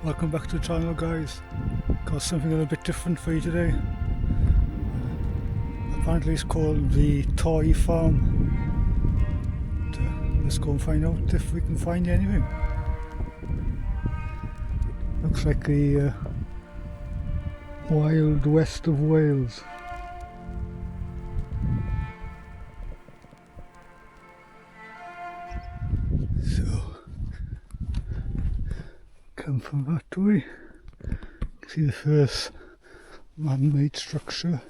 Welcome back to the channel, guys. Got something a little bit different for you today. Apparently it's called the toy farm. Let's go and find out if we can find anything. Looks like the wild west of Wales. So come from that way. You can see the first man-made structure.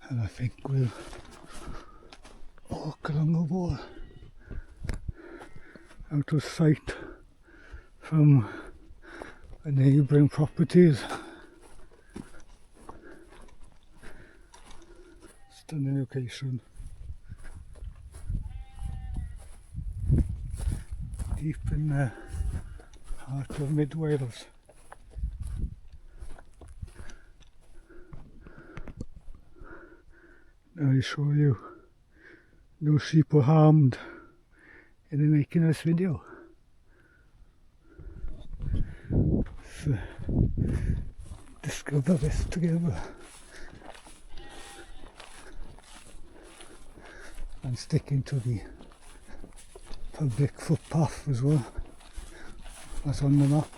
And I think we'll walk along the wall out of sight from the neighbouring properties. Stunning location. Deep in the heart of mid Wales. Now I show you no sheep were harmed in the making of this video. So discover this together and sticking to the public footpath as well. That's on the map.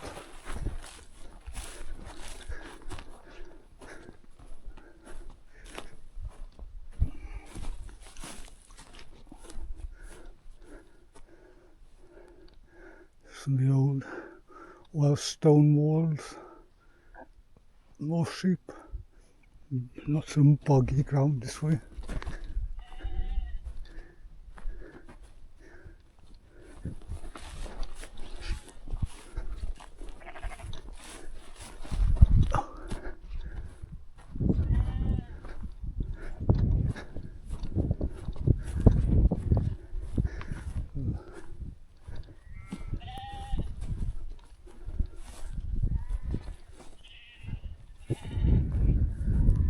Some of the old Welsh stone walls, more sheep, not some boggy ground this way.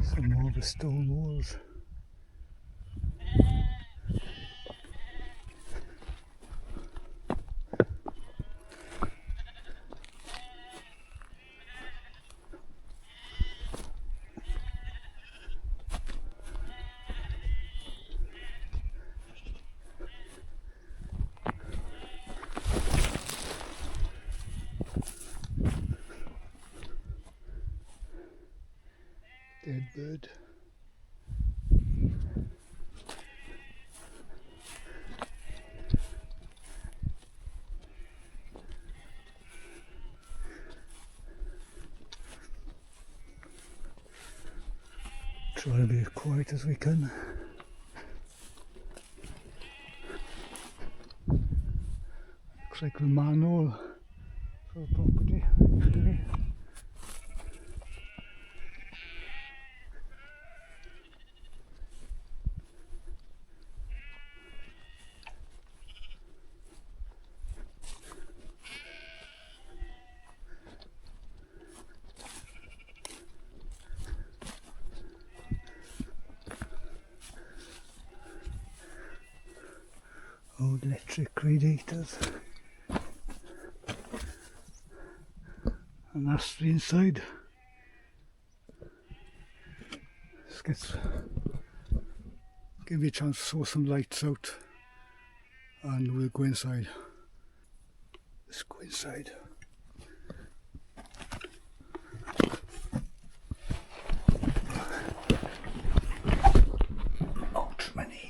Some more of the stone walls. Dead bird. Try to be as quiet as we can. Looks like the manhole for the property. Maybe. Old electric radiators, and that's the inside. Give me a chance to throw some lights out and we'll go inside. Let's go inside. Ouch, my knee.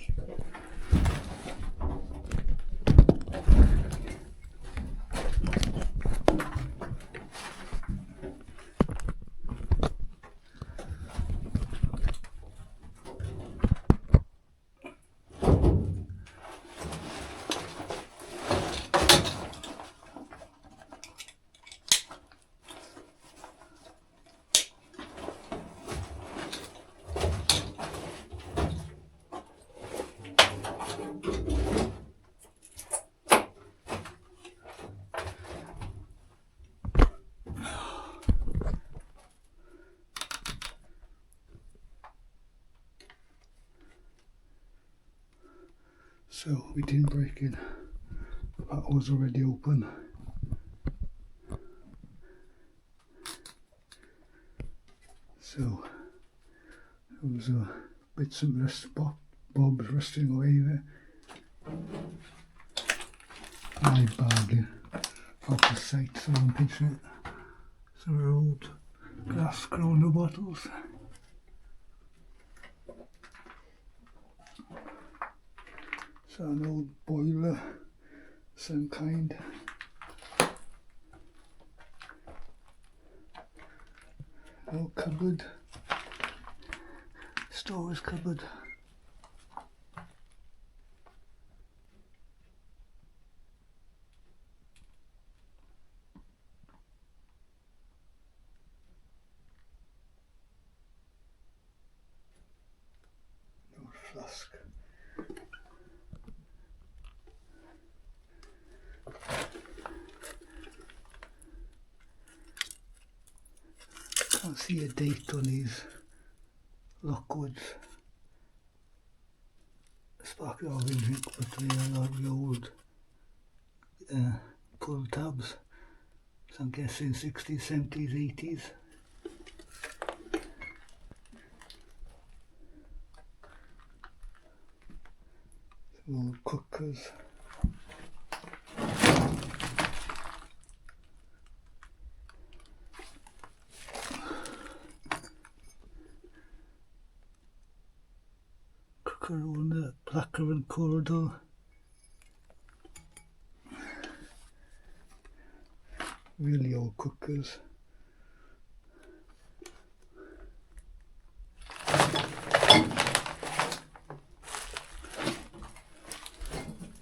So we didn't break in. That was already open. So there was bits and bobs rusting away there. My bargain off the site, so I'm picturing it. Some old glass Corona bottles. So an old boiler, some kind. Old cupboard, storage cupboard. Old flask. Can't see a date on these Lockwoods. Sparkling orange drink, but they are like the old pull tabs. So I'm guessing 60s, 70s, 80s. Some old cookers. Cooker on the blackcurrant corridor. Really old cookers.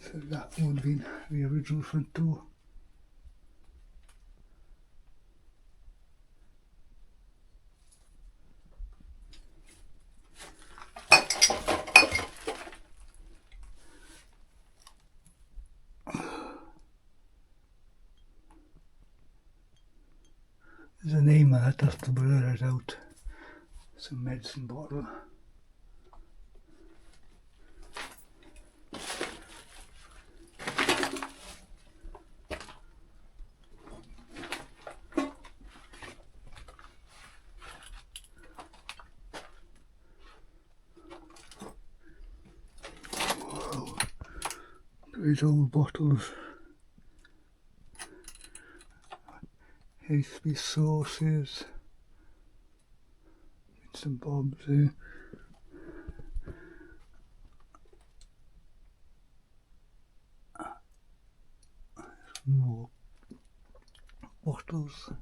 So that would have been the original front door. There's a name on it, I have to blur it out. Some medicine bottle. Whoa, these old bottles. HP sauces. Bits and bobs here. More bottles.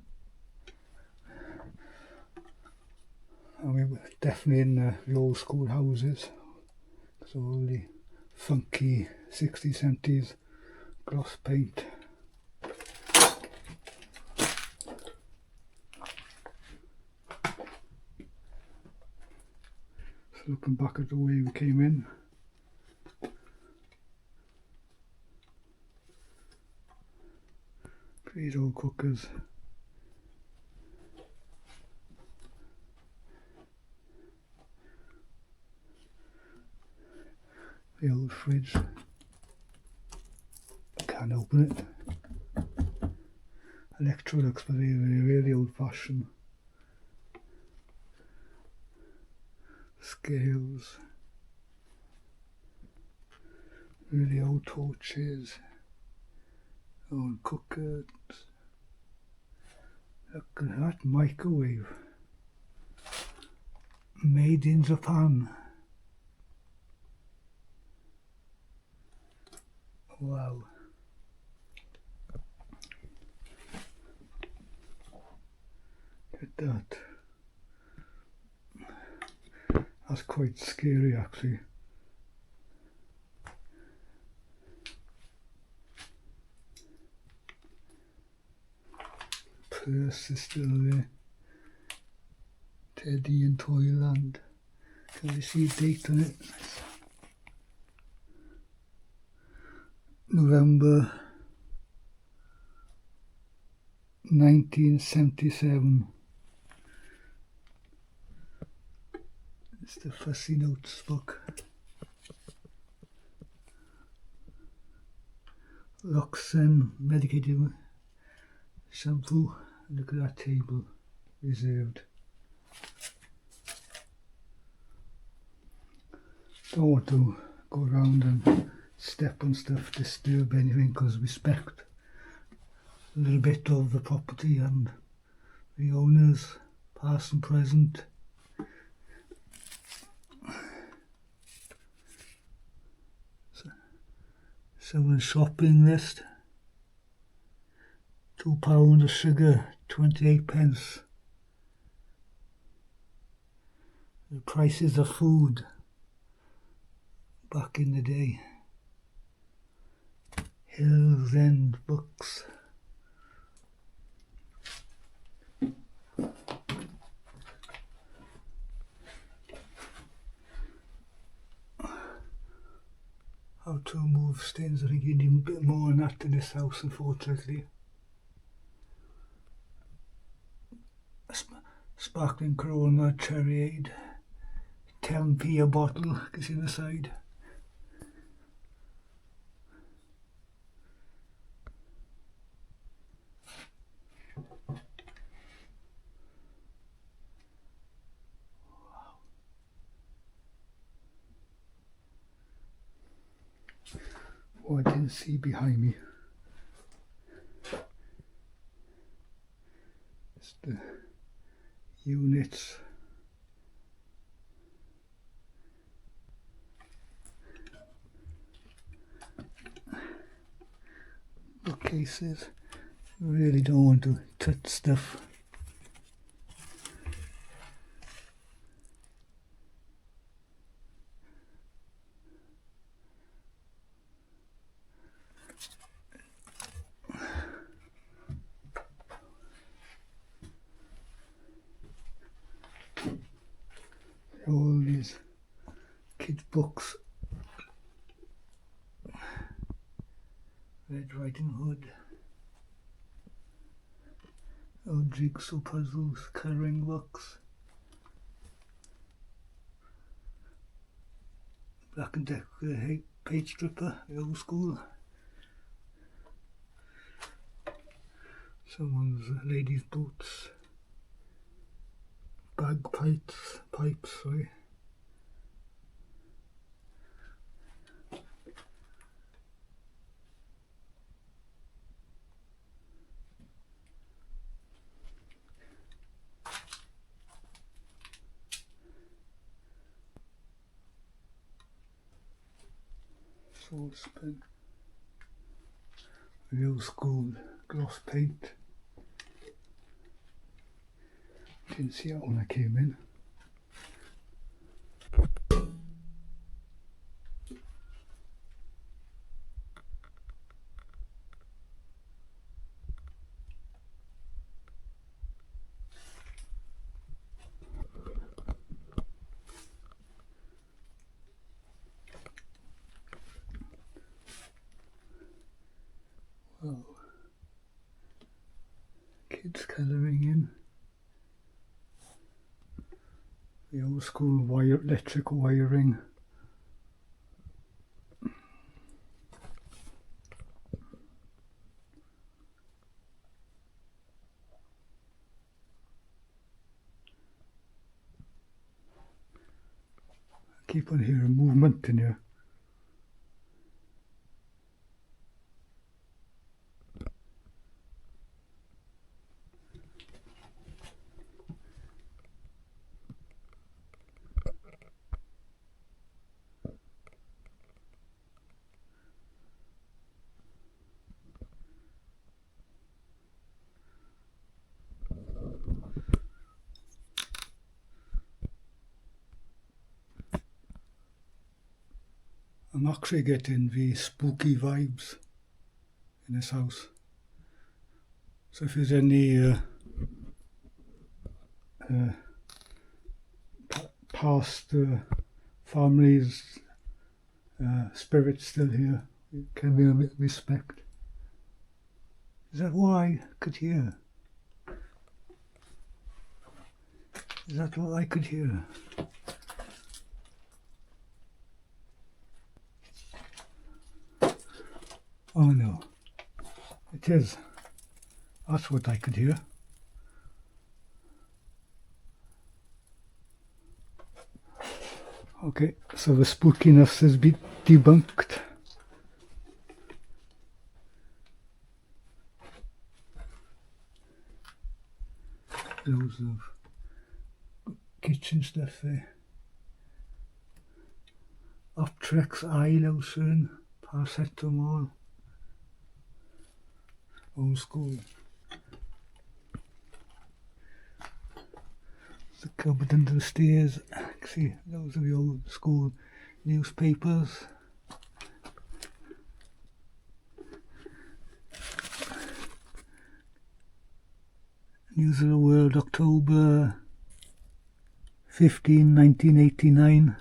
And we were definitely in the old school houses. So all the funky 60s, 70s gloss paint. So looking back at the way we came in. These old cookers. The old fridge. Can't open it. Electrolux, but they're really old fashioned. Scales. Really old torches. Old cookers. Look at that microwave. Made in Japan. Wow. Look at that. That's quite scary actually. Purse is still there. Teddy in Toyland. Can you see a date on it? November 1977. It's the Fussy Notes book. Locks and medicated shampoo. Look at that table, reserved. Don't want to go around and step on stuff, disturb anything, because respect a little bit of the property and the owners, past and present. Someone's shopping list. £2 of sugar, 28 pence. The prices of food back in the day. Hills End Books. How to move stains. I think you need a bit more than that in this house, unfortunately. Sparkling Corona Cherryade, 10p a bottle, you can see on the side. Oh, I didn't see behind me. It's the units. Bookcases. Really don't want to touch stuff. All these kids' books. Red Riding Hood. Old jigsaw puzzles, colouring books. Black and Decker page stripper, the old school. Someone's ladies' boots. Bagpipes, sorry. Saucepan. The old school gloss paint. Didn't see it when I came in. Well, kids colouring in. The old school electric wiring. I keep on hearing movement in here. I'm actually getting the spooky vibes in this house. So if there's any past families, spirits still here, it can be a bit of respect. Is that what I could hear? Is that what I could hear? Oh no, it is. That's what I could hear. Okay, so the spookiness has been debunked. Loads of kitchen stuff there. Optrex eyelosern, paracetamol. Old school. The cupboard under the stairs. See, those are the old school newspapers. News of the World, October 15, 1989.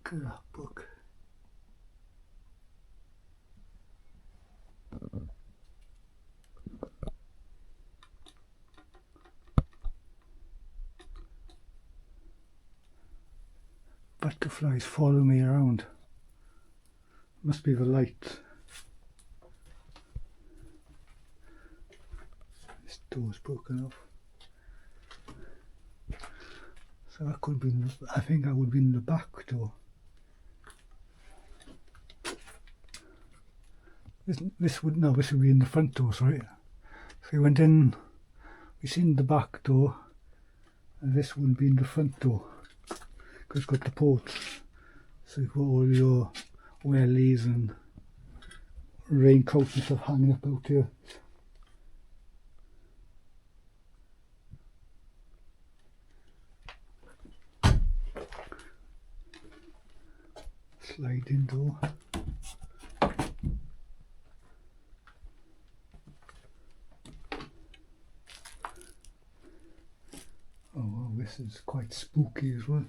Look at that book. Butterflies follow me around. Must be the light. This door's broken off. So that could be, I think that would be in the back door. This would be in the front door, sorry. So we went in, we seen the back door, and this would be in the front door. Because it's got the porch. So you've got all your wellies and raincoats and stuff hanging up out here. Sliding door. Oh well, this is quite spooky as well.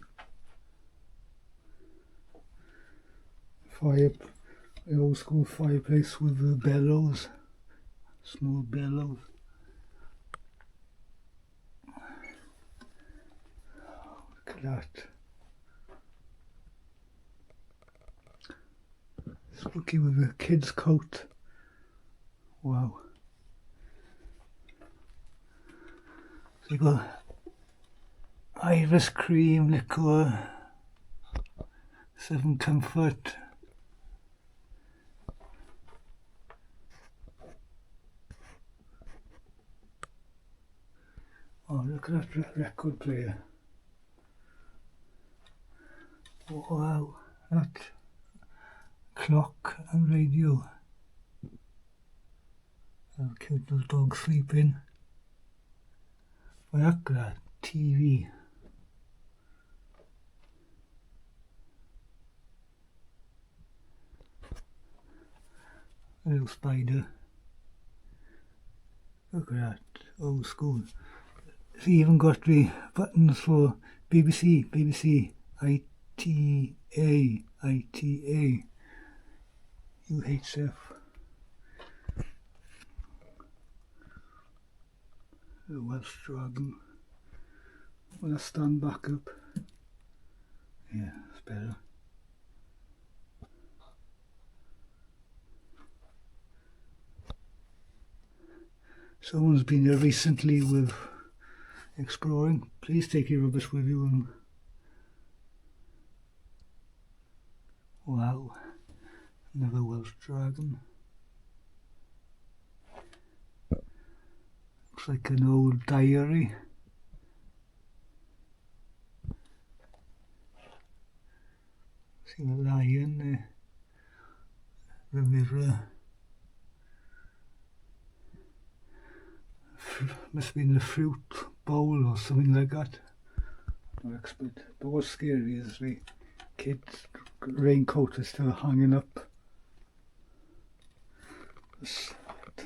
Fire, the old school fireplace with the bellows, small bellows. Look at that. Spooky with a kid's coat. Wow. So you got Iris cream liqueur, 7 Comfort. Oh, look at that record player. Wow, that clock and radio. How cute, those dogs sleeping. Look at that TV. A little spider. Look at that, old school. It's even got the buttons for BBC, ITA, UHF. The Welsh dragon. When I stand back up. Yeah, it's better. Someone's been here recently with exploring. Please take your rubbish with you. And wow, another Welsh dragon. Looks like an old diary. See the lion there, the mirror. Must have been the fruit bowl or something like that. No expert. But what's scary is the kid's raincoat is still hanging up. The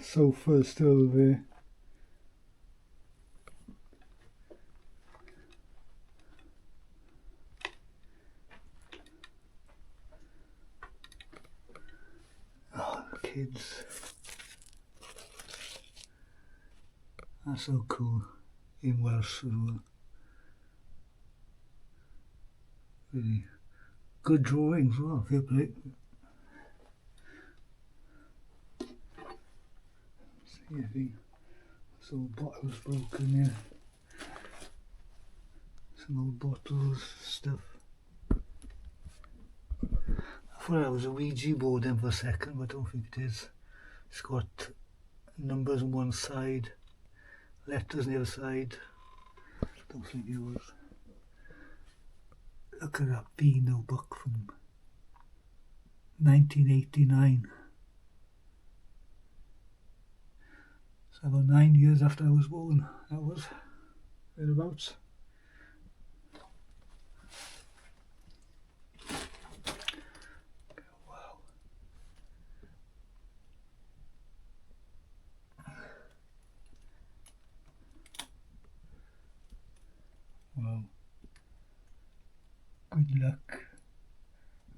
sofa is still there. Oh, the kids. That's so cool. In Welsh as well. Really good drawings, well, fair play. See anything. Some bottles broken here. Some old bottles, stuff. I thought it was a Ouija board then for a second, but I don't think it is. It's got numbers on one side, letters on the other side. Don't think it was. Look at that Beano book from 1989. So about 9 years after I was born, that was thereabouts. Wow. Wow. Good luck.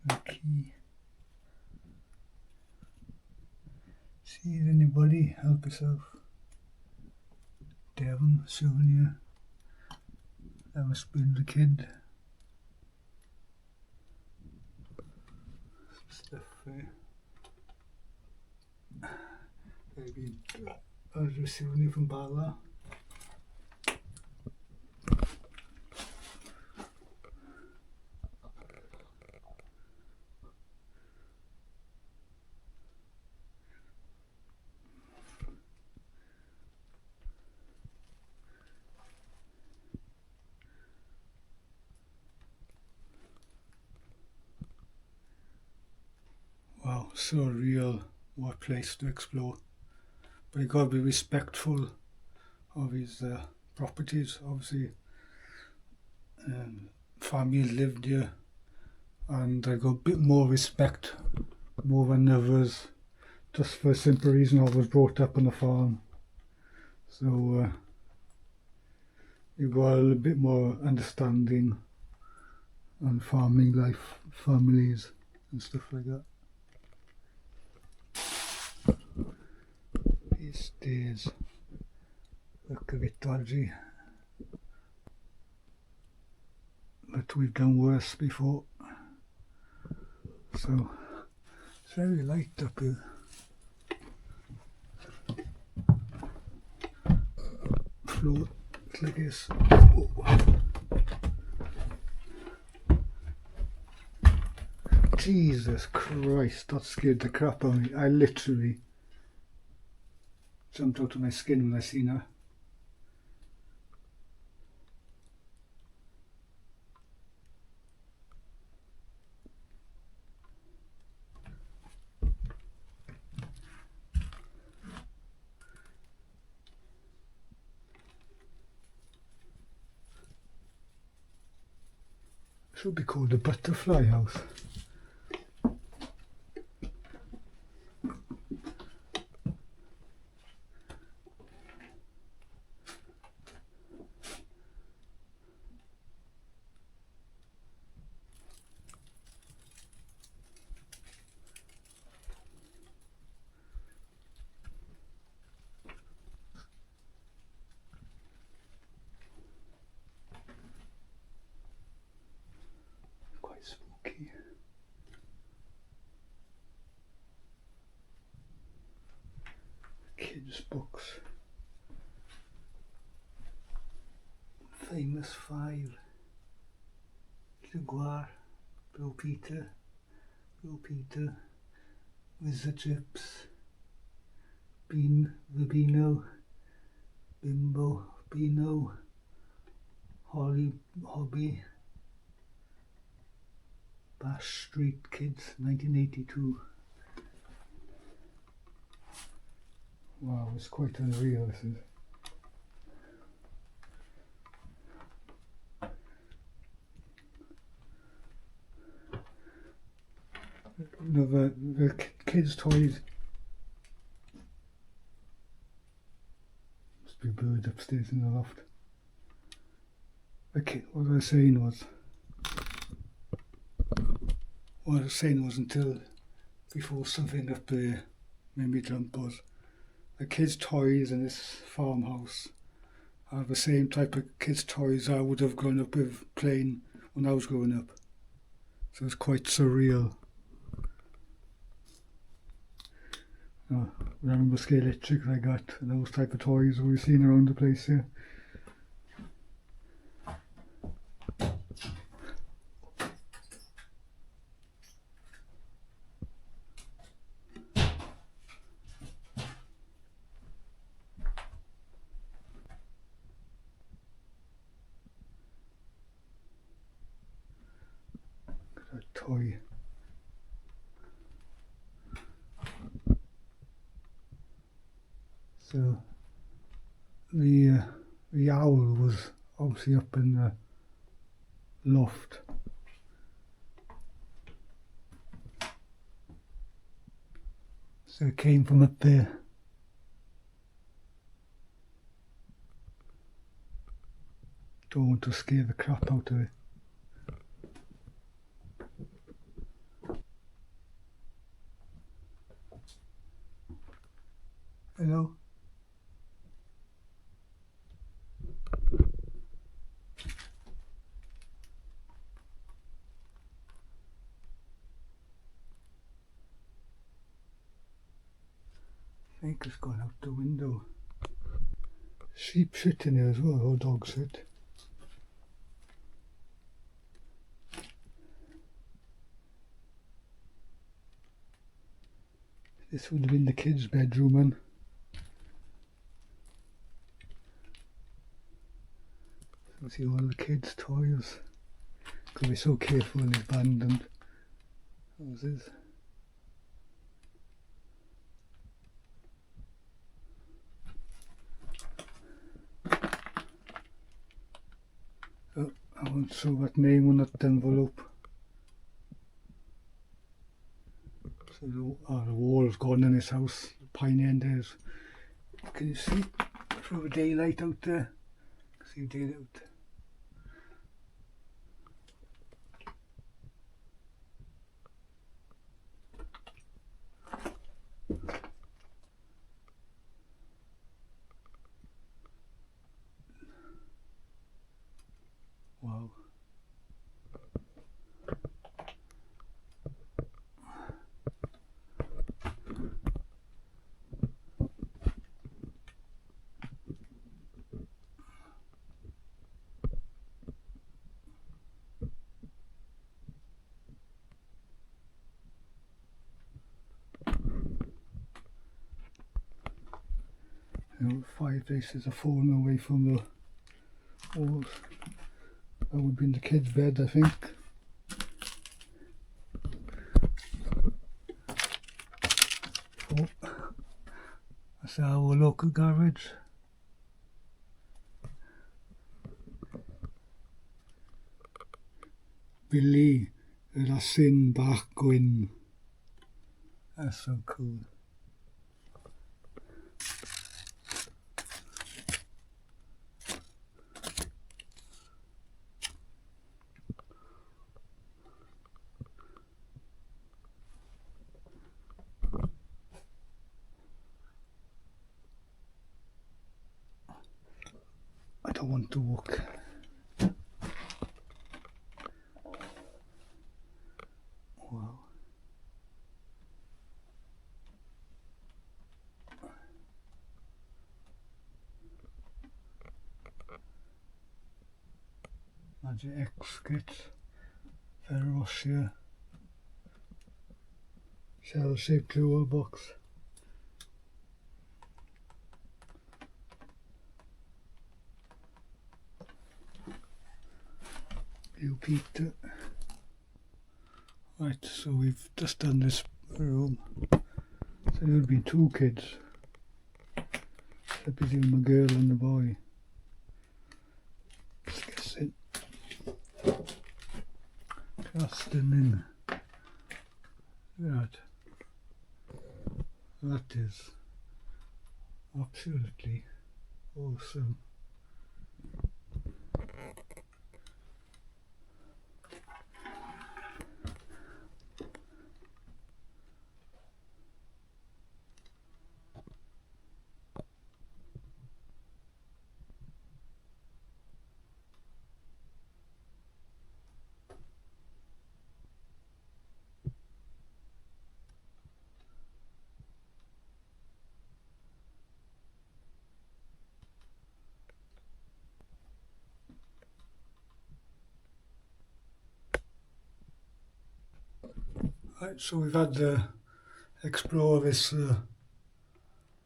Lucky. See anybody? Help yourself. Devon, souvenir. That must have been the kid. Some stuff there. Maybe a souvenir from Bala. Wow, surreal. What place to explore. But you got to be respectful of his properties. Obviously, family lived here, and I got a bit more respect, more than others, just for a simple reason I was brought up on a farm. So you got a little bit more understanding on farming life, families, and stuff like that. These days look a bit dodgy, but we've done worse before. So it's very light up here. Floor, it's like this. Oh. Jesus Christ, that scared the crap out of me. I literally jumped out of my skin when I seen her. Should be called the butterfly house. Quite spooky. Kids' books. Famous Five. Jaguar, Blue Peter, Wizard Chips, Bean, Rubino, Bimbo, Beano, Hobby, Bash Street Kids, 1982. Wow, it's quite unreal, this is. No, the kids' toys. Must be a bird upstairs in the loft. Okay, what I was saying was until before something up there made me jump was the kids' toys in this farmhouse are the same type of kids' toys I would have grown up with playing when I was growing up. So it's quite surreal. Remember electric I got, those type of toys we've seen around the place here. A toy. So the owl was obviously up in the loft. So it came from up there. Don't want to scare the crap out of it. Hello? I think it's gone out the window. Sheep shit in here as well, or dog shit. This would have been the kids' bedroom, and see all the kids' toys. Gotta be so careful in abandoned houses. Oh, I won't show that name on that envelope. So the wall's gone in this house. The pine end is. Can you see through the daylight out there? See daylight out there. Wow. Fireplaces are falling away from the walls. That would be in the kids' bed, I think. Oh, that's our local garage. Billy, yr asyn bach gwyn. That's so cool. I don't want to walk. Wow. Magic X kit, Ferrosia, shell-shaped jewel box. You peeked it. Right, so we've just done this room. So there would be two kids. I presume a girl and a boy. Let's guess it. Casting in. Look at that. That is absolutely awesome. Right, so we've had to explore this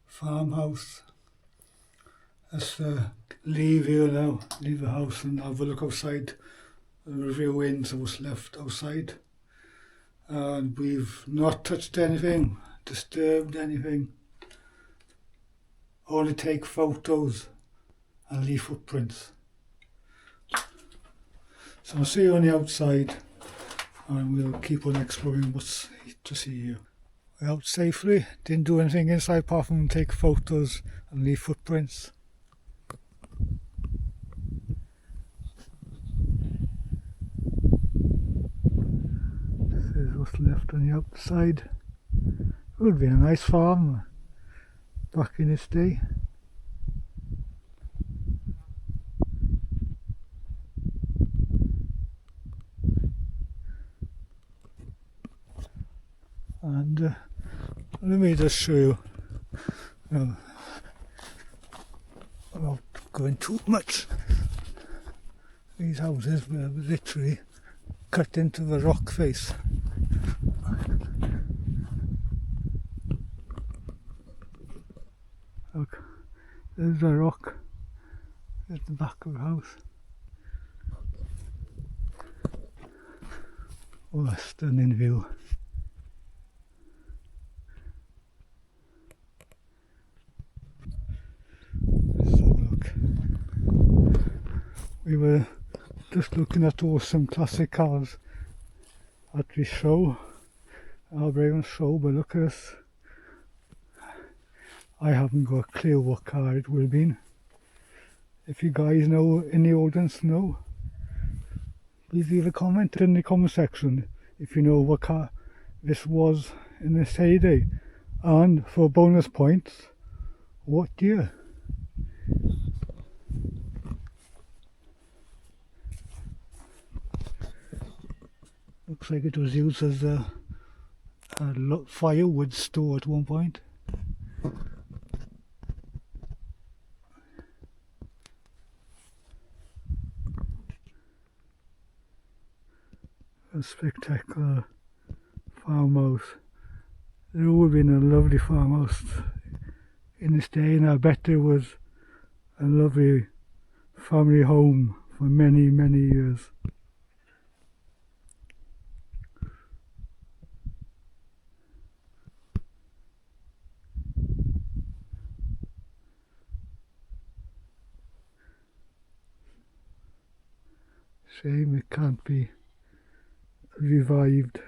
farmhouse. Let's leave here now, leave the house and have a look outside and review into what's left outside. And we've not touched anything, disturbed anything. Only take photos and leave footprints. So I'll see you on the outside and we'll keep on exploring what's to see here. We're out safely, didn't do anything inside apart from take photos and leave footprints. This is what's left on the outside. It would have been a nice farm back in its day. And let me just show you, without going too much, these houses were literally cut into the rock face. Look, there's a rock at the back of the house. Oh, a stunning view. We were just looking at awesome classic cars at the show, our Raven show, but look at this. I haven't got a clue what car it would have been. If you guys know, in the audience know, please leave a comment in the comment section if you know what car this was in this heyday. And for bonus points, what year? Looks like it was used as a firewood store at one point. A spectacular farmhouse. There would have been a lovely farmhouse in this day, and I bet there was a lovely family home for many, many years. Shame it can't be revived.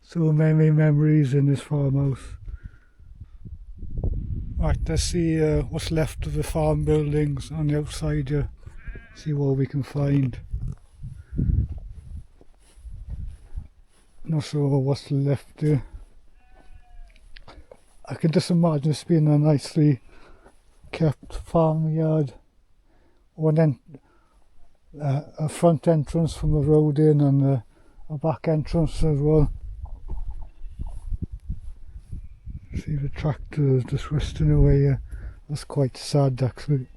So many memories in this farmhouse. Right, let's see what's left of the farm buildings on the outside here. See what we can find. Not sure what's left here. I can just imagine this being a nicely kept farmyard, or then a front entrance from the road in and a back entrance as well. See the tractors just resting away here. That's quite sad actually.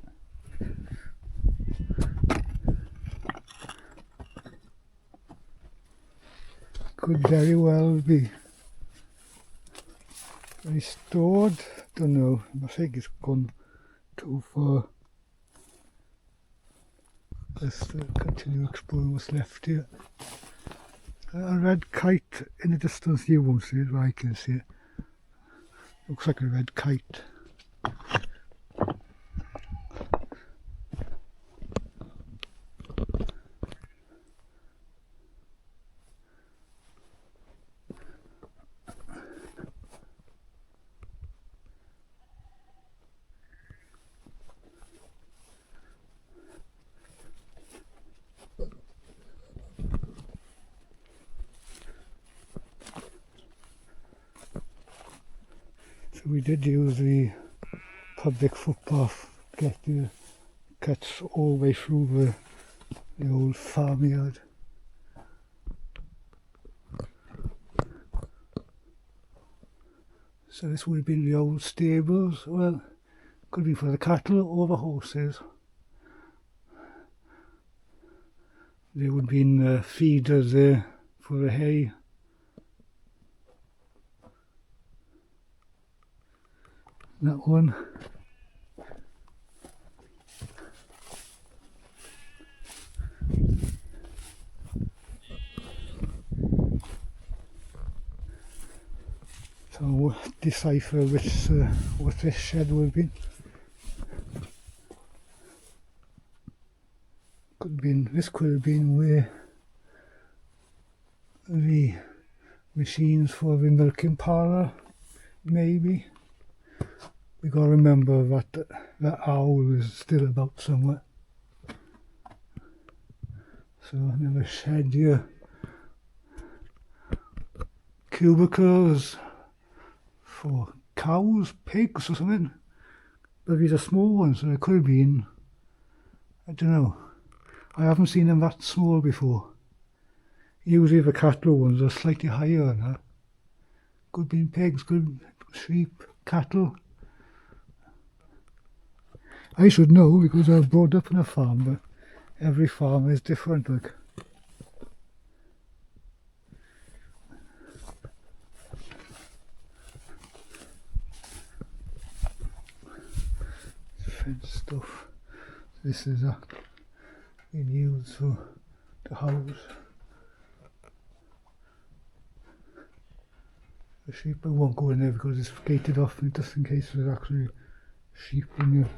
Could very well be restored. Don't know. I think it's gone too far. Let's continue exploring what's left here. A red kite in the distance. You won't see it, but I can see it. Looks like a red kite. So we did use the public footpath to get the cuts all the way through the old farmyard. So this would have been the old stables. Well, could be for the cattle or the horses. There would be in feeders there for the hay. That one. So decipher what this shed would be. This could have been where the machines for the milking parlour, maybe. We got to remember that the owl is still about somewhere. So another shed here. Cubicles for cows, pigs or something. But these are small ones, so they could have been, I don't know. I haven't seen them that small before. Usually the cattle ones are slightly higher than that. Could be pigs, could be sheep, cattle. I should know because I was brought up in a farm, but every farm is different. Like. Fence stuff. This is being used for the house. The sheep, I won't go in there because it's gated off, just in case there's actually sheep in your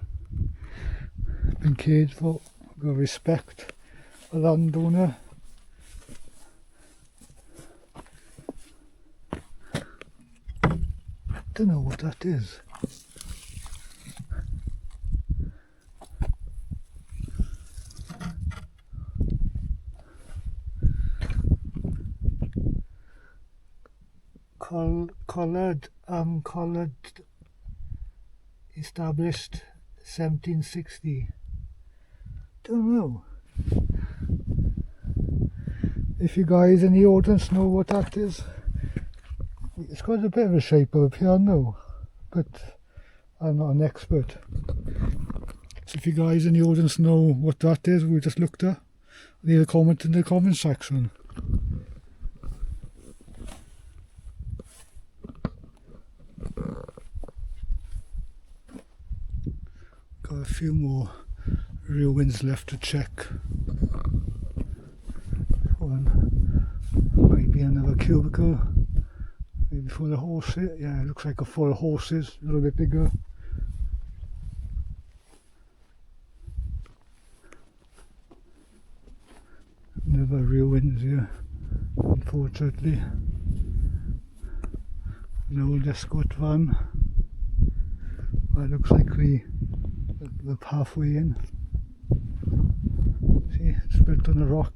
been caged for. Got to respect the landowner. Don't know what that is. Collared, established 1760. Don't know. If you guys in the audience know what that is, it's got a bit of a shape of a piano, but I'm not an expert. So if you guys in the audience know what that is, we just looked at, leave a comment in the comment section. Got a few more ruins left to check. One might be another cubicle, maybe for the horses. Yeah, it looks like a full of horses, a little bit bigger. Another ruins here, unfortunately. An old escort van. Well, it looks like the pathway in. See, it's built on a rock.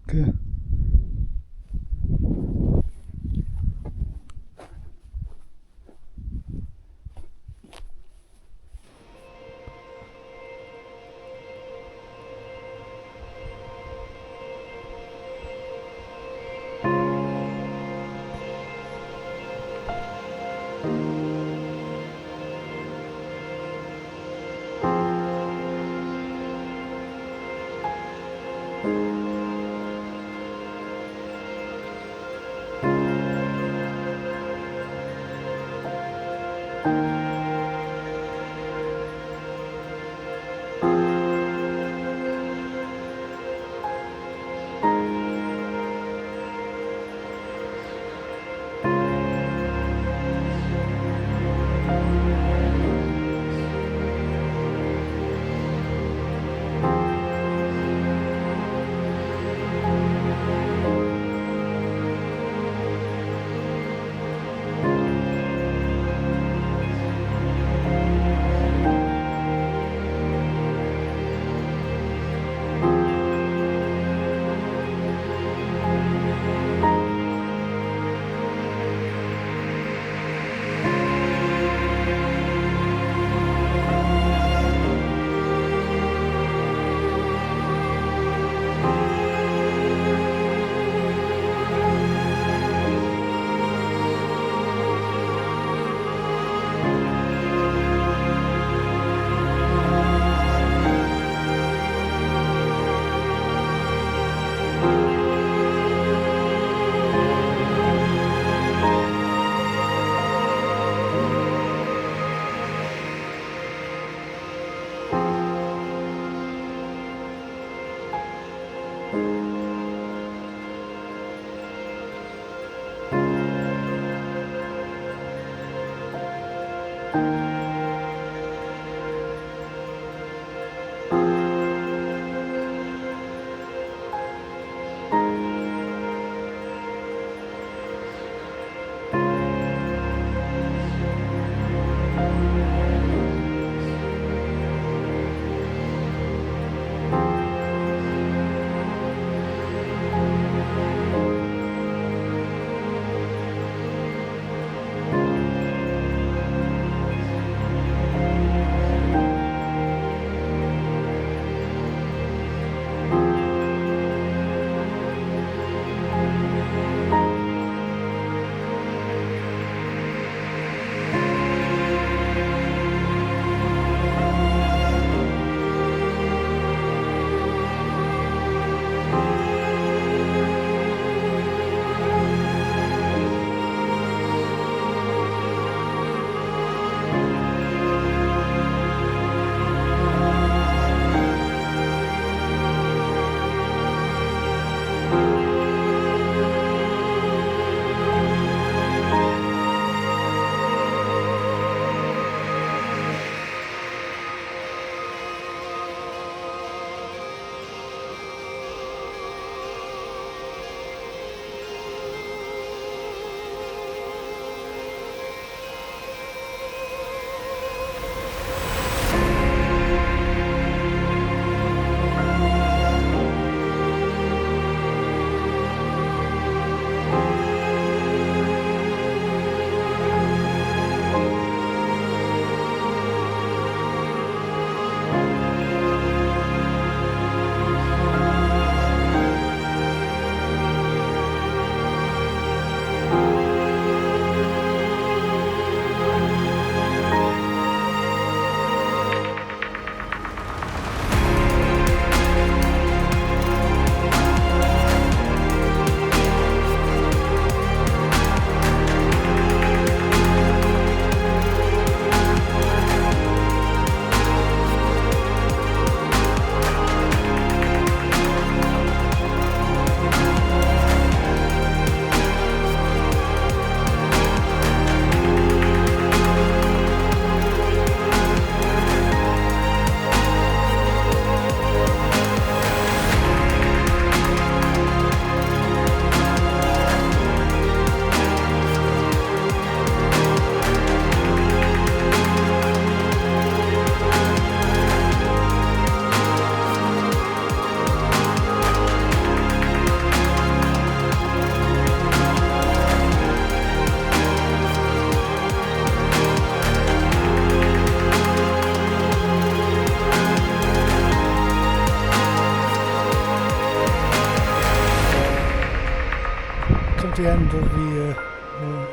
The end of the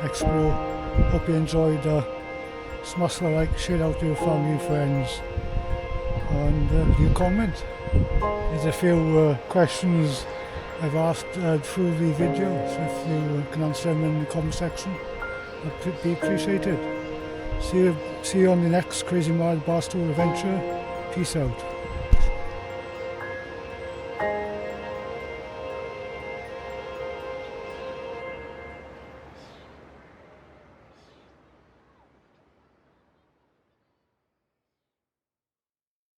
explore. Hope you enjoyed. Smash the like, share out to your family and friends, and leave a comment. There's a few questions I've asked through the video, so if you can answer them in the comment section, that'd be appreciated. See you on the next Crazy Mad Barstool adventure. Peace out.